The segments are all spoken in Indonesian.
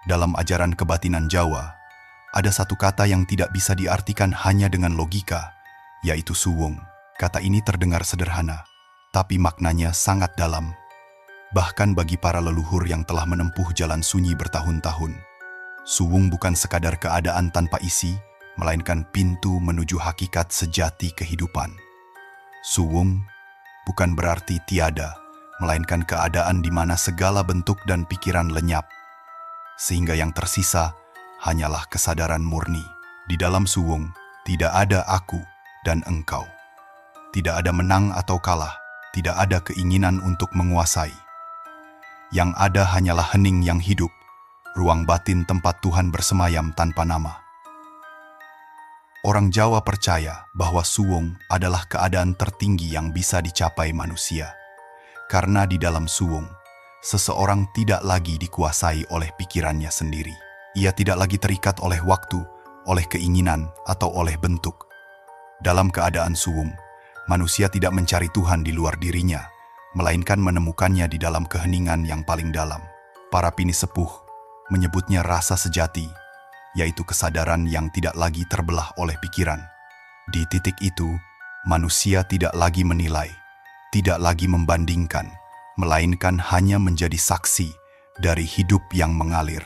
Dalam ajaran kebatinan Jawa, ada satu kata yang tidak bisa diartikan hanya dengan logika, yaitu suwung. Kata ini terdengar sederhana, tapi maknanya sangat dalam. Bahkan bagi para leluhur yang telah menempuh jalan sunyi bertahun-tahun, suwung bukan sekadar keadaan tanpa isi, melainkan pintu menuju hakikat sejati kehidupan. Suwung bukan berarti tiada, melainkan keadaan di mana segala bentuk dan pikiran lenyap, sehingga yang tersisa hanyalah kesadaran murni. Di dalam suwung tidak ada aku dan engkau. Tidak ada menang atau kalah, tidak ada keinginan untuk menguasai. Yang ada hanyalah hening yang hidup, ruang batin tempat Tuhan bersemayam tanpa nama. Orang Jawa percaya bahwa suwung adalah keadaan tertinggi yang bisa dicapai manusia. Karena di dalam suwung, seseorang tidak lagi dikuasai oleh pikirannya sendiri. Ia tidak lagi terikat oleh waktu, oleh keinginan, atau oleh bentuk. Dalam keadaan suwung, manusia tidak mencari Tuhan di luar dirinya, melainkan menemukannya di dalam keheningan yang paling dalam. Para pini sepuh menyebutnya rasa sejati, yaitu kesadaran yang tidak lagi terbelah oleh pikiran. Di titik itu, manusia tidak lagi menilai, tidak lagi membandingkan, melainkan hanya menjadi saksi dari hidup yang mengalir.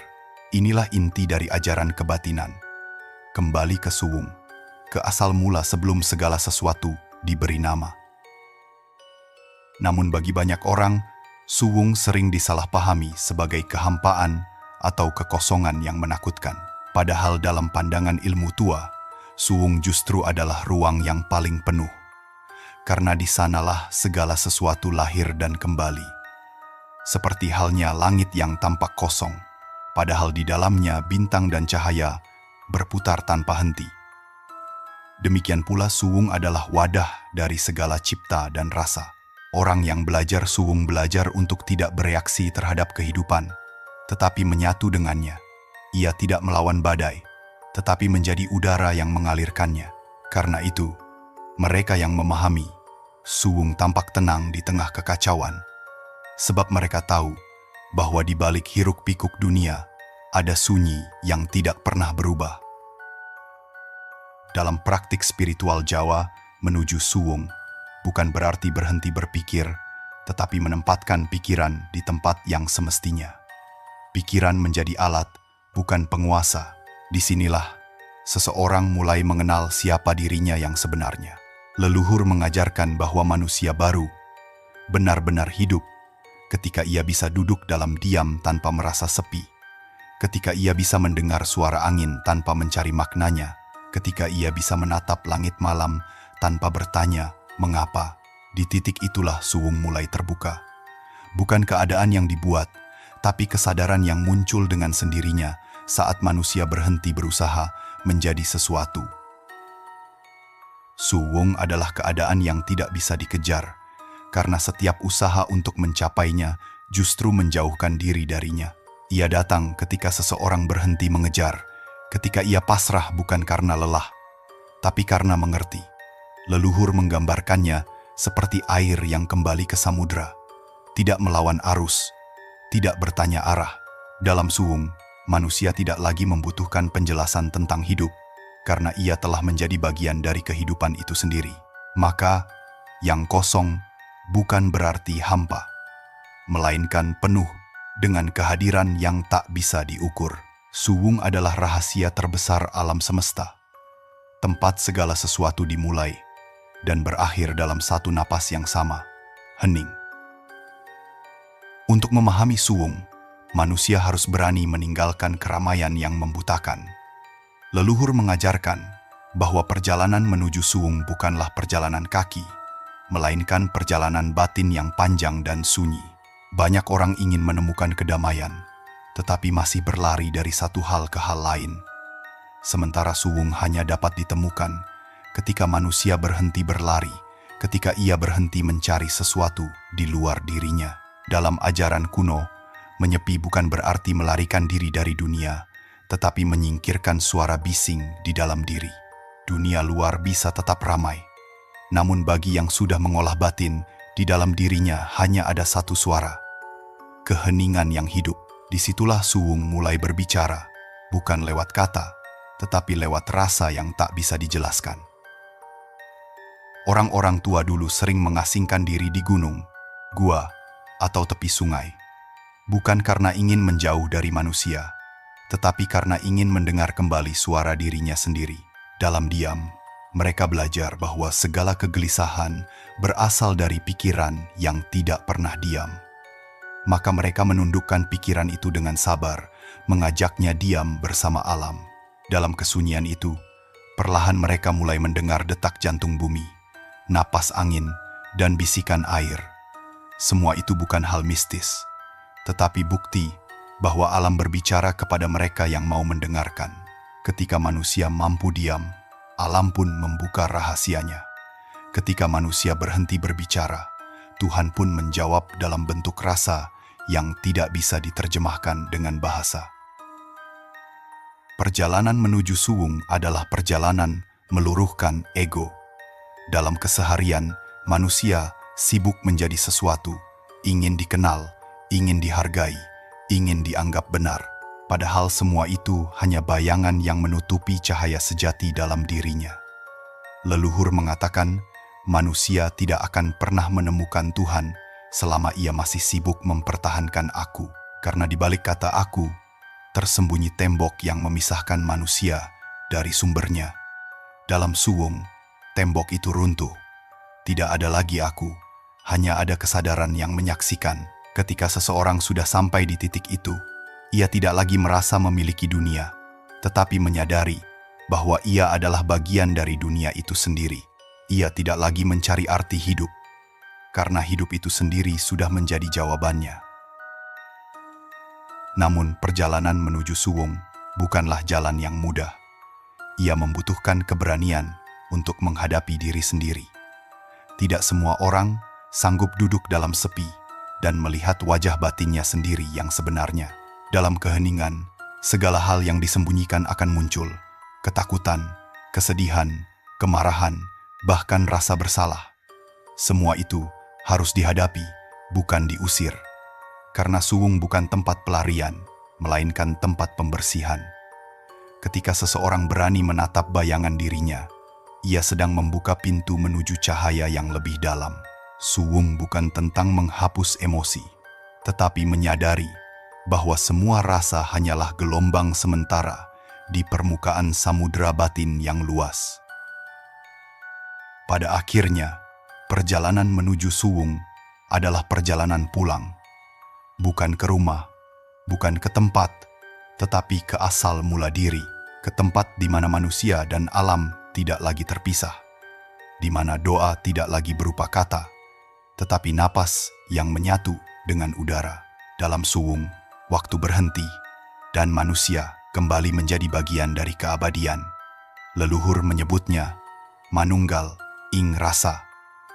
Inilah inti dari ajaran kebatinan. Kembali ke suwung, ke asal mula sebelum segala sesuatu diberi nama. Namun bagi banyak orang, suwung sering disalahpahami sebagai kehampaan atau kekosongan yang menakutkan. Padahal dalam pandangan ilmu tua, suwung justru adalah ruang yang paling penuh. Karena di sanalah segala sesuatu lahir dan kembali. Seperti halnya langit yang tampak kosong, padahal di dalamnya bintang dan cahaya berputar tanpa henti. Demikian pula suwung adalah wadah dari segala cipta dan rasa. Orang yang belajar suwung belajar untuk tidak bereaksi terhadap kehidupan, tetapi menyatu dengannya. Ia tidak melawan badai, tetapi menjadi udara yang mengalirkannya. Karena itu, mereka yang memahami, suwung tampak tenang di tengah kekacauan. Sebab mereka tahu bahwa di balik hiruk-pikuk dunia, ada sunyi yang tidak pernah berubah. Dalam praktik spiritual Jawa, menuju suwung bukan berarti berhenti berpikir, tetapi menempatkan pikiran di tempat yang semestinya. Pikiran menjadi alat, bukan penguasa. Disinilah seseorang mulai mengenal siapa dirinya yang sebenarnya. Leluhur mengajarkan bahwa manusia baru benar-benar hidup ketika ia bisa duduk dalam diam tanpa merasa sepi, ketika ia bisa mendengar suara angin tanpa mencari maknanya, ketika ia bisa menatap langit malam tanpa bertanya mengapa. Di titik itulah suwung mulai terbuka. Bukan keadaan yang dibuat, tapi kesadaran yang muncul dengan sendirinya saat manusia berhenti berusaha menjadi sesuatu. Suwung adalah keadaan yang tidak bisa dikejar, karena setiap usaha untuk mencapainya justru menjauhkan diri darinya. Ia datang ketika seseorang berhenti mengejar, ketika ia pasrah bukan karena lelah, tapi karena mengerti. Leluhur menggambarkannya seperti air yang kembali ke samudra, tidak melawan arus, tidak bertanya arah. Dalam suwung, manusia tidak lagi membutuhkan penjelasan tentang hidup, karena ia telah menjadi bagian dari kehidupan itu sendiri. Maka, yang kosong bukan berarti hampa, melainkan penuh dengan kehadiran yang tak bisa diukur. Suwung adalah rahasia terbesar alam semesta, tempat segala sesuatu dimulai dan berakhir dalam satu napas yang sama, hening. Untuk memahami suwung, manusia harus berani meninggalkan keramaian yang membutakan. Leluhur mengajarkan bahwa perjalanan menuju suwung bukanlah perjalanan kaki, melainkan perjalanan batin yang panjang dan sunyi. Banyak orang ingin menemukan kedamaian, tetapi masih berlari dari satu hal ke hal lain. Sementara suwung hanya dapat ditemukan ketika manusia berhenti berlari, ketika ia berhenti mencari sesuatu di luar dirinya. Dalam ajaran kuno, menyepi bukan berarti melarikan diri dari dunia, tetapi menyingkirkan suara bising di dalam diri. Dunia luar bisa tetap ramai, namun bagi yang sudah mengolah batin, di dalam dirinya hanya ada satu suara, keheningan yang hidup. Disitulah Suwung mulai berbicara, bukan lewat kata, tetapi lewat rasa yang tak bisa dijelaskan. Orang-orang tua dulu sering mengasingkan diri di gunung, gua, atau tepi sungai. Bukan karena ingin menjauh dari manusia, tetapi karena ingin mendengar kembali suara dirinya sendiri. Dalam diam, mereka belajar bahwa segala kegelisahan berasal dari pikiran yang tidak pernah diam. Maka mereka menundukkan pikiran itu dengan sabar, mengajaknya diam bersama alam. Dalam kesunyian itu, perlahan mereka mulai mendengar detak jantung bumi, napas angin, dan bisikan air. Semua itu bukan hal mistis, tetapi bukti bahwa alam berbicara kepada mereka yang mau mendengarkan. Ketika manusia mampu diam, alam pun membuka rahasianya. Ketika manusia berhenti berbicara, Tuhan pun menjawab dalam bentuk rasa yang tidak bisa diterjemahkan dengan bahasa. Perjalanan menuju Suwung adalah perjalanan meluruhkan ego. Dalam keseharian, manusia sibuk menjadi sesuatu, ingin dikenal, ingin dihargai, ingin dianggap benar. Padahal semua itu hanya bayangan yang menutupi cahaya sejati dalam dirinya. Leluhur mengatakan, manusia tidak akan pernah menemukan Tuhan selama ia masih sibuk mempertahankan aku. Karena di balik kata aku, tersembunyi tembok yang memisahkan manusia dari sumbernya. Dalam Suwung, tembok itu runtuh. Tidak ada lagi aku, hanya ada kesadaran yang menyaksikan. Ketika seseorang sudah sampai di titik itu, ia tidak lagi merasa memiliki dunia, tetapi menyadari bahwa ia adalah bagian dari dunia itu sendiri. Ia tidak lagi mencari arti hidup, karena hidup itu sendiri sudah menjadi jawabannya. Namun perjalanan menuju Suwung bukanlah jalan yang mudah. Ia membutuhkan keberanian untuk menghadapi diri sendiri. Tidak semua orang sanggup duduk dalam sepi dan melihat wajah batinnya sendiri yang sebenarnya. Dalam keheningan, segala hal yang disembunyikan akan muncul. Ketakutan, kesedihan, kemarahan, bahkan rasa bersalah. Semua itu harus dihadapi, bukan diusir. Karena Suwung bukan tempat pelarian, melainkan tempat pembersihan. Ketika seseorang berani menatap bayangan dirinya, ia sedang membuka pintu menuju cahaya yang lebih dalam. Suwung bukan tentang menghapus emosi, tetapi menyadari bahwa semua rasa hanyalah gelombang sementara di permukaan samudera batin yang luas. Pada akhirnya, perjalanan menuju Suwung adalah perjalanan pulang. Bukan ke rumah, bukan ke tempat, tetapi ke asal mula diri, ke tempat di mana manusia dan alam tidak lagi terpisah, di mana doa tidak lagi berupa kata, tetapi napas yang menyatu dengan udara. Dalam Suwung, waktu berhenti, dan manusia kembali menjadi bagian dari keabadian. Leluhur menyebutnya manunggal ing rasa,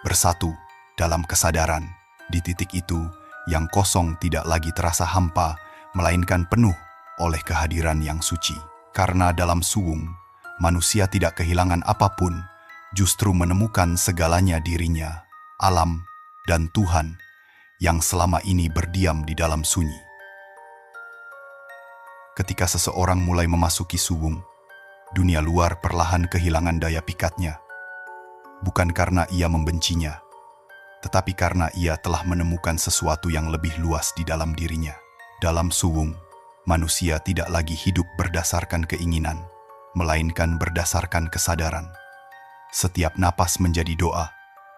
bersatu dalam kesadaran. Di titik itu, yang kosong tidak lagi terasa hampa, melainkan penuh oleh kehadiran yang suci. Karena dalam Suwung, manusia tidak kehilangan apapun, justru menemukan segalanya dirinya, alam, dan Tuhan yang selama ini berdiam di dalam sunyi. Ketika seseorang mulai memasuki Suwung, dunia luar perlahan kehilangan daya pikatnya. Bukan karena ia membencinya, tetapi karena ia telah menemukan sesuatu yang lebih luas di dalam dirinya. Dalam Suwung, manusia tidak lagi hidup berdasarkan keinginan, melainkan berdasarkan kesadaran. Setiap napas menjadi doa,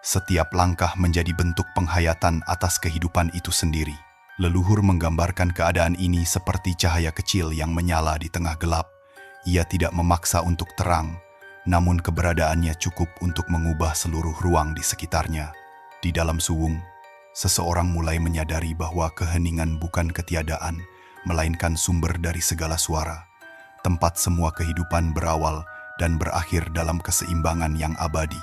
setiap langkah menjadi bentuk penghayatan atas kehidupan itu sendiri. Leluhur menggambarkan keadaan ini seperti cahaya kecil yang menyala di tengah gelap. Ia tidak memaksa untuk terang, namun keberadaannya cukup untuk mengubah seluruh ruang di sekitarnya. Di dalam Suwung, seseorang mulai menyadari bahwa keheningan bukan ketiadaan, melainkan sumber dari segala suara, tempat semua kehidupan berawal dan berakhir dalam keseimbangan yang abadi.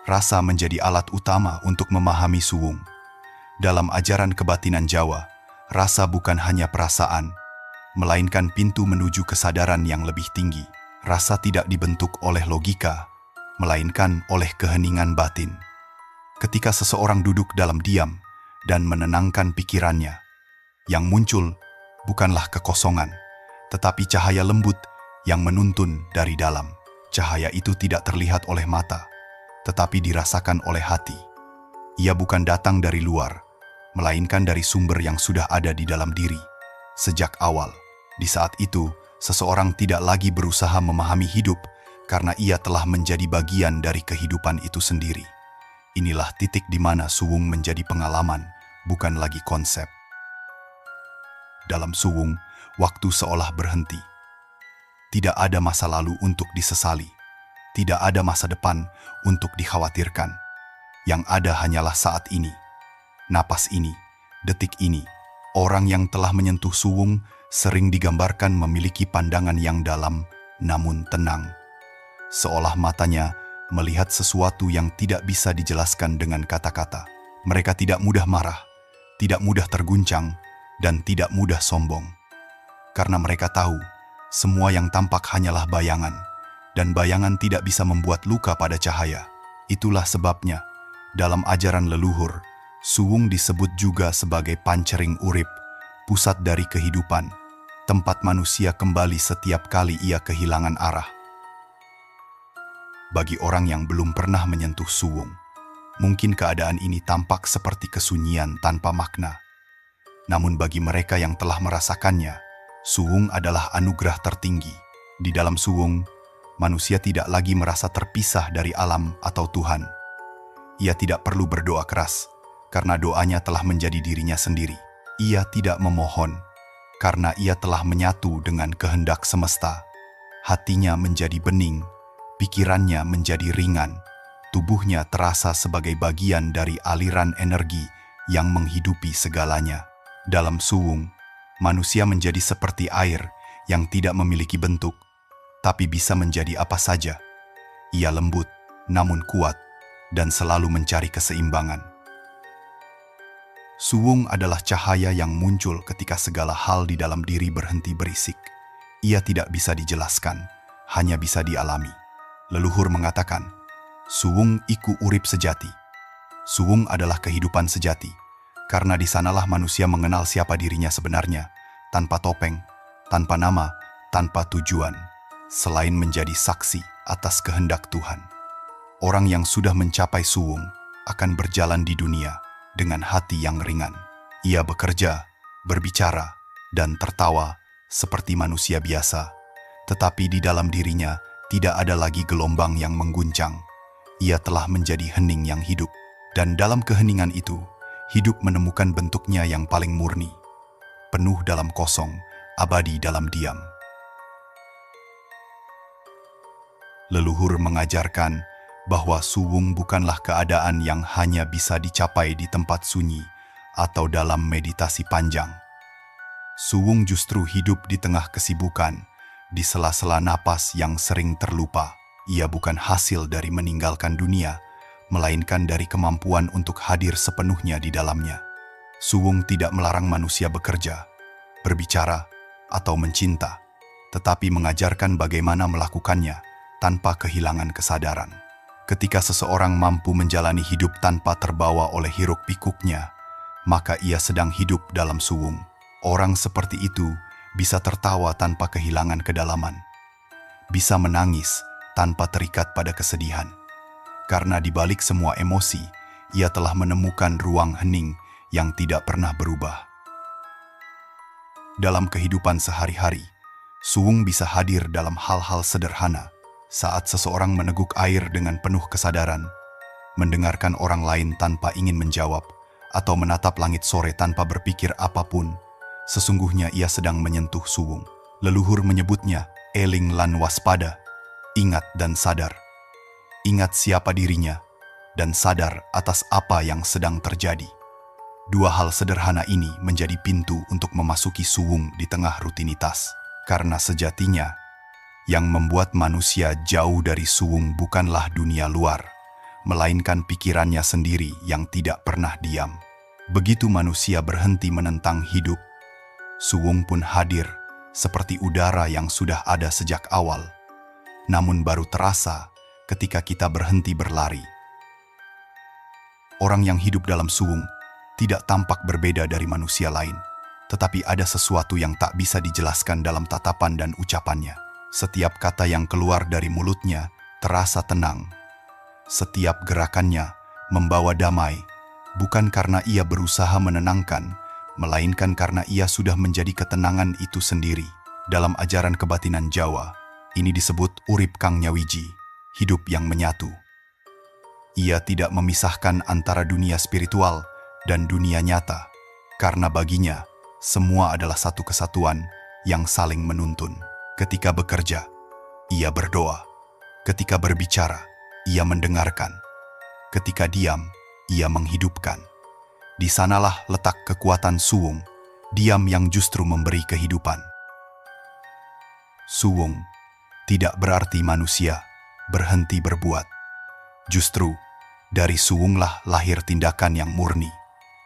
Rasa menjadi alat utama untuk memahami Suwung. Dalam ajaran kebatinan Jawa, rasa bukan hanya perasaan, melainkan pintu menuju kesadaran yang lebih tinggi. Rasa tidak dibentuk oleh logika, melainkan oleh keheningan batin. Ketika seseorang duduk dalam diam dan menenangkan pikirannya, Yang muncul bukanlah kekosongan, tetapi cahaya lembut yang menuntun dari dalam. Cahaya itu tidak terlihat oleh mata, tetapi dirasakan oleh hati. Ia bukan datang dari luar, melainkan dari sumber yang sudah ada di dalam diri. Sejak awal, di saat itu, seseorang tidak lagi berusaha memahami hidup karena ia telah menjadi bagian dari kehidupan itu sendiri. Inilah titik di mana suwung menjadi pengalaman, bukan lagi konsep. Dalam suwung, waktu seolah berhenti. Tidak ada masa lalu untuk disesali. Tidak ada masa depan untuk dikhawatirkan. Yang ada hanyalah saat ini, napas ini, detik ini. Orang yang telah menyentuh suwung sering digambarkan memiliki pandangan yang dalam namun tenang. Seolah matanya melihat sesuatu yang tidak bisa dijelaskan dengan kata-kata. Mereka tidak mudah marah, tidak mudah terguncang, dan tidak mudah sombong. Karena mereka tahu, semua yang tampak hanyalah bayangan, dan bayangan tidak bisa membuat luka pada cahaya. Itulah sebabnya, dalam ajaran leluhur, suwung disebut juga sebagai pancering urip, pusat dari kehidupan, tempat manusia kembali setiap kali ia kehilangan arah. Bagi orang yang belum pernah menyentuh suwung, mungkin keadaan ini tampak seperti kesunyian tanpa makna. Namun bagi mereka yang telah merasakannya, suwung adalah anugerah tertinggi. Di dalam suwung, manusia tidak lagi merasa terpisah dari alam atau Tuhan. Ia tidak perlu berdoa keras, karena doanya telah menjadi dirinya sendiri. Ia tidak memohon, karena ia telah menyatu dengan kehendak semesta. Hatinya menjadi bening, pikirannya menjadi ringan, tubuhnya terasa sebagai bagian dari aliran energi yang menghidupi segalanya. Dalam suwung, manusia menjadi seperti air yang tidak memiliki bentuk, tapi bisa menjadi apa saja. Ia lembut, namun kuat, dan selalu mencari keseimbangan. Suwung adalah cahaya yang muncul ketika segala hal di dalam diri berhenti berisik. Ia tidak bisa dijelaskan, hanya bisa dialami. Leluhur mengatakan, suwung iku urip sejati. Suwung adalah kehidupan sejati, karena di sanalah manusia mengenal siapa dirinya sebenarnya, tanpa topeng, tanpa nama, tanpa tujuan, selain menjadi saksi atas kehendak Tuhan. Orang yang sudah mencapai suwung akan berjalan di dunia dengan hati yang ringan. Ia bekerja, berbicara, dan tertawa seperti manusia biasa, tetapi di dalam dirinya tidak ada lagi gelombang yang mengguncang. Ia telah menjadi hening yang hidup, dan dalam keheningan itu, hidup menemukan bentuknya yang paling murni, penuh dalam kosong, abadi dalam diam. Leluhur mengajarkan bahwa suwung bukanlah keadaan yang hanya bisa dicapai di tempat sunyi atau dalam meditasi panjang. Suwung justru hidup di tengah kesibukan, di sela-sela napas yang sering terlupa. Ia bukan hasil dari meninggalkan dunia, melainkan dari kemampuan untuk hadir sepenuhnya di dalamnya. Suwung tidak melarang manusia bekerja, berbicara, atau mencinta, tetapi mengajarkan bagaimana melakukannya tanpa kehilangan kesadaran. Ketika seseorang mampu menjalani hidup tanpa terbawa oleh hiruk-pikuknya, maka ia sedang hidup dalam suwung. Orang seperti itu bisa tertawa tanpa kehilangan kedalaman, bisa menangis tanpa terikat pada kesedihan. Karena di balik semua emosi, ia telah menemukan ruang hening yang tidak pernah berubah. Dalam kehidupan sehari-hari, suwung bisa hadir dalam hal-hal sederhana. Saat seseorang meneguk air dengan penuh kesadaran, mendengarkan orang lain tanpa ingin menjawab, atau menatap langit sore tanpa berpikir apapun, sesungguhnya ia sedang menyentuh suwung. Leluhur menyebutnya eling lan waspada, ingat dan sadar. Ingat siapa dirinya, dan sadar atas apa yang sedang terjadi. Dua hal sederhana ini menjadi pintu untuk memasuki suwung di tengah rutinitas. Karena sejatinya, yang membuat manusia jauh dari suwung bukanlah dunia luar, melainkan pikirannya sendiri yang tidak pernah diam. Begitu manusia berhenti menentang hidup, suwung pun hadir seperti udara yang sudah ada sejak awal, namun baru terasa ketika kita berhenti berlari. Orang yang hidup dalam suwung tidak tampak berbeda dari manusia lain, tetapi ada sesuatu yang tak bisa dijelaskan dalam tatapan dan ucapannya. Setiap kata yang keluar dari mulutnya terasa tenang. Setiap gerakannya membawa damai, bukan karena ia berusaha menenangkan, melainkan karena ia sudah menjadi ketenangan itu sendiri. Dalam ajaran kebatinan Jawa, ini disebut urip kang nyawiji, hidup yang menyatu. Ia tidak memisahkan antara dunia spiritual dan dunia nyata, karena baginya semua adalah satu kesatuan yang saling menuntun. Ketika bekerja, ia berdoa. Ketika berbicara, ia mendengarkan. Ketika diam, ia menghidupkan. Di sanalah letak kekuatan Suwung, diam yang justru memberi kehidupan. Suwung tidak berarti manusia berhenti berbuat. Justru, dari Suwunglah lahir tindakan yang murni,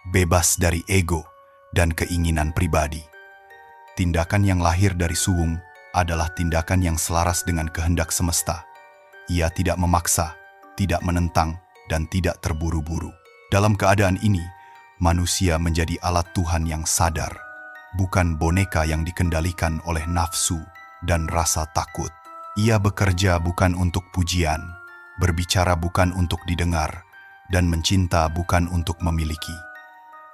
bebas dari ego dan keinginan pribadi. Tindakan yang lahir dari Suwung adalah tindakan yang selaras dengan kehendak semesta. Ia tidak memaksa, tidak menentang, dan tidak terburu-buru. Dalam keadaan ini, manusia menjadi alat Tuhan yang sadar, bukan boneka yang dikendalikan oleh nafsu dan rasa takut. Ia bekerja bukan untuk pujian, berbicara bukan untuk didengar, dan mencinta bukan untuk memiliki.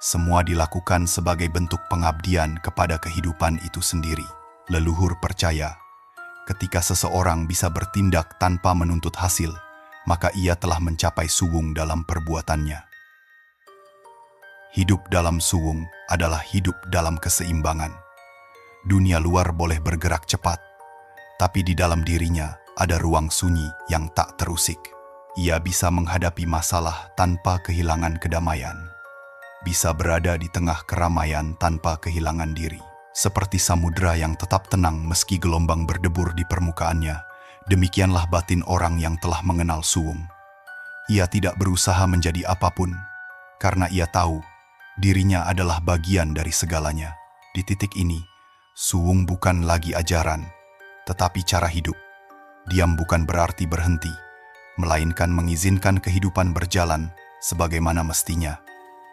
Semua dilakukan sebagai bentuk pengabdian kepada kehidupan itu sendiri. Leluhur percaya, ketika seseorang bisa bertindak tanpa menuntut hasil, maka ia telah mencapai Suwung dalam perbuatannya. Hidup dalam Suwung adalah hidup dalam keseimbangan. Dunia luar boleh bergerak cepat, tapi di dalam dirinya ada ruang sunyi yang tak terusik. Ia bisa menghadapi masalah tanpa kehilangan kedamaian. Bisa berada di tengah keramaian tanpa kehilangan diri. Seperti samudera yang tetap tenang meski gelombang berdebur di permukaannya, demikianlah batin orang yang telah mengenal Suwung. Ia tidak berusaha menjadi apapun, karena ia tahu dirinya adalah bagian dari segalanya. Di titik ini, Suwung bukan lagi ajaran, tetapi cara hidup. Diam bukan berarti berhenti, melainkan mengizinkan kehidupan berjalan sebagaimana mestinya,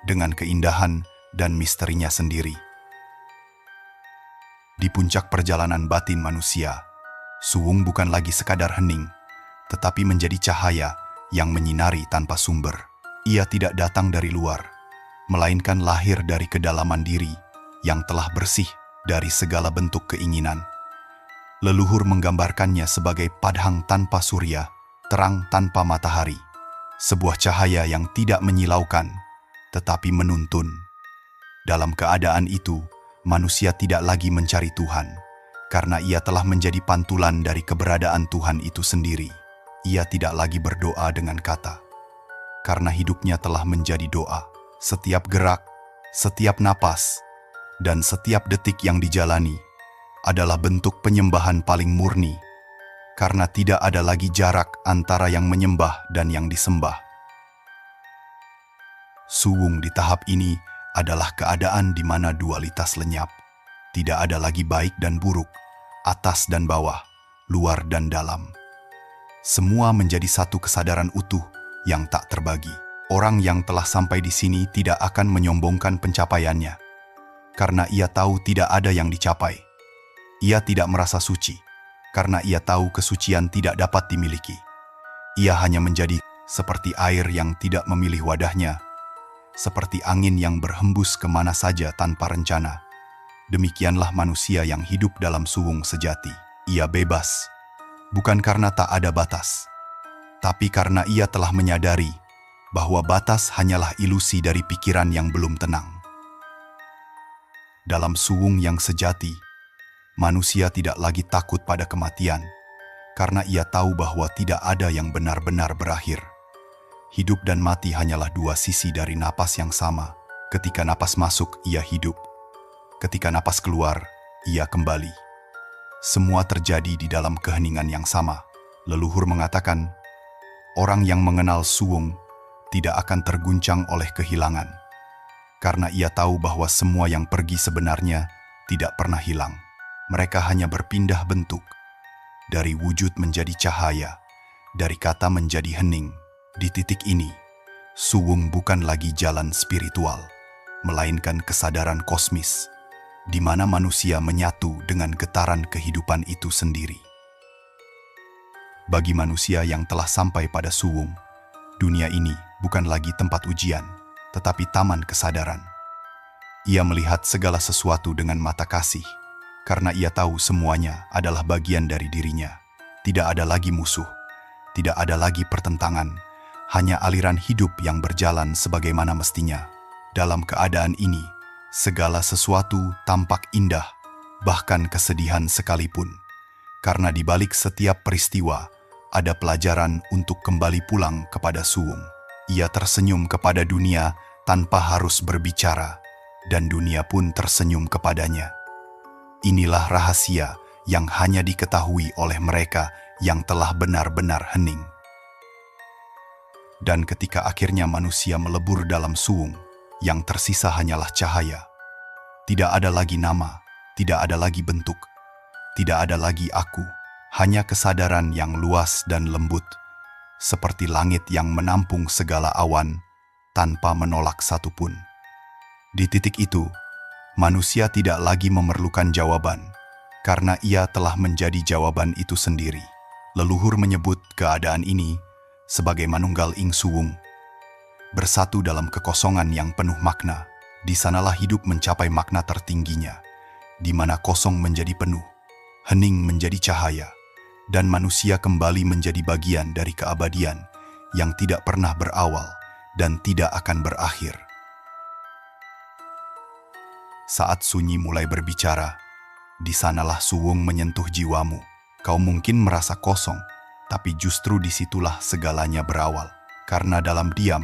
dengan keindahan dan misterinya sendiri. Di puncak perjalanan batin manusia, Suwung bukan lagi sekadar hening, tetapi menjadi cahaya yang menyinari tanpa sumber. Ia tidak datang dari luar, melainkan lahir dari kedalaman diri yang telah bersih dari segala bentuk keinginan. Leluhur menggambarkannya sebagai padhang tanpa surya, terang tanpa matahari, sebuah cahaya yang tidak menyilaukan, tetapi menuntun. Dalam keadaan itu, manusia tidak lagi mencari Tuhan, karena ia telah menjadi pantulan dari keberadaan Tuhan itu sendiri. Ia tidak lagi berdoa dengan kata, karena hidupnya telah menjadi doa. Setiap gerak, setiap napas, dan setiap detik yang dijalani adalah bentuk penyembahan paling murni, karena tidak ada lagi jarak antara yang menyembah dan yang disembah. Suwung di tahap ini adalah keadaan di mana dualitas lenyap. Tidak ada lagi baik dan buruk, atas dan bawah, luar dan dalam. Semua menjadi satu kesadaran utuh yang tak terbagi. Orang yang telah sampai di sini tidak akan menyombongkan pencapaiannya, karena ia tahu tidak ada yang dicapai. Ia tidak merasa suci, karena ia tahu kesucian tidak dapat dimiliki. Ia hanya menjadi seperti air yang tidak memilih wadahnya, seperti angin yang berhembus kemana saja tanpa rencana. Demikianlah manusia yang hidup dalam Suwung sejati. Ia bebas, bukan karena tak ada batas, tapi karena ia telah menyadari bahwa batas hanyalah ilusi dari pikiran yang belum tenang. Dalam Suwung yang sejati, manusia tidak lagi takut pada kematian, karena ia tahu bahwa tidak ada yang benar-benar berakhir. Hidup dan mati hanyalah dua sisi dari napas yang sama. Ketika napas masuk, ia hidup. Ketika napas keluar, ia kembali. Semua terjadi di dalam keheningan yang sama. Leluhur mengatakan, orang yang mengenal Suwung tidak akan terguncang oleh kehilangan, karena ia tahu bahwa semua yang pergi sebenarnya tidak pernah hilang. Mereka hanya berpindah bentuk, dari wujud menjadi cahaya, dari kata menjadi hening. Di titik ini, Suwung bukan lagi jalan spiritual, melainkan kesadaran kosmis. di mana manusia menyatu dengan getaran kehidupan itu sendiri. Bagi manusia yang telah sampai pada Suwung, dunia ini bukan lagi tempat ujian, tetapi taman kesadaran. Ia melihat segala sesuatu dengan mata kasih, karena ia tahu semuanya adalah bagian dari dirinya. Tidak ada lagi musuh, tidak ada lagi pertentangan, hanya aliran hidup yang berjalan sebagaimana mestinya. Dalam keadaan ini, segala sesuatu tampak indah, bahkan kesedihan sekalipun. Karena di balik setiap peristiwa, ada pelajaran untuk kembali pulang kepada Suwung. Ia tersenyum kepada dunia tanpa harus berbicara, dan dunia pun tersenyum kepadanya. Inilah rahasia yang hanya diketahui oleh mereka yang telah benar-benar hening. Dan ketika akhirnya manusia melebur dalam Suwung, yang tersisa hanyalah cahaya. Tidak ada lagi nama, tidak ada lagi bentuk, tidak ada lagi aku, hanya kesadaran yang luas dan lembut, seperti langit yang menampung segala awan tanpa menolak satupun. Di titik itu, manusia tidak lagi memerlukan jawaban, karena ia telah menjadi jawaban itu sendiri. Leluhur menyebut keadaan ini sebagai Manunggal ing Suwung, bersatu dalam kekosongan yang penuh makna. Di sanalah hidup mencapai makna tertingginya, di mana kosong menjadi penuh, hening menjadi cahaya, dan manusia kembali menjadi bagian dari keabadian yang tidak pernah berawal dan tidak akan berakhir. Saat sunyi mulai berbicara, di sanalah Suwung menyentuh jiwamu. Kau mungkin merasa kosong, tapi justru disitulah segalanya berawal. Karena dalam diam,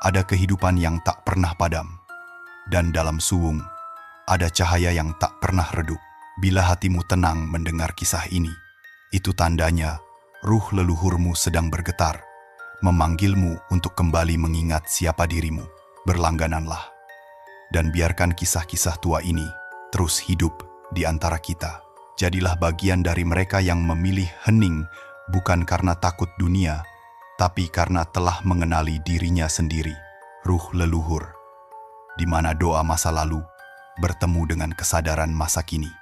ada kehidupan yang tak pernah padam. Dan dalam Suwung, ada cahaya yang tak pernah redup. Bila hatimu tenang mendengar kisah ini, itu tandanya ruh leluhurmu sedang bergetar, memanggilmu untuk kembali mengingat siapa dirimu. Berlanggananlah, dan biarkan kisah-kisah tua ini terus hidup di antara kita. Jadilah bagian dari mereka yang memilih hening bukan karena takut dunia, tapi karena telah mengenali dirinya sendiri, ruh leluhur, di mana doa masa lalu bertemu dengan kesadaran masa kini.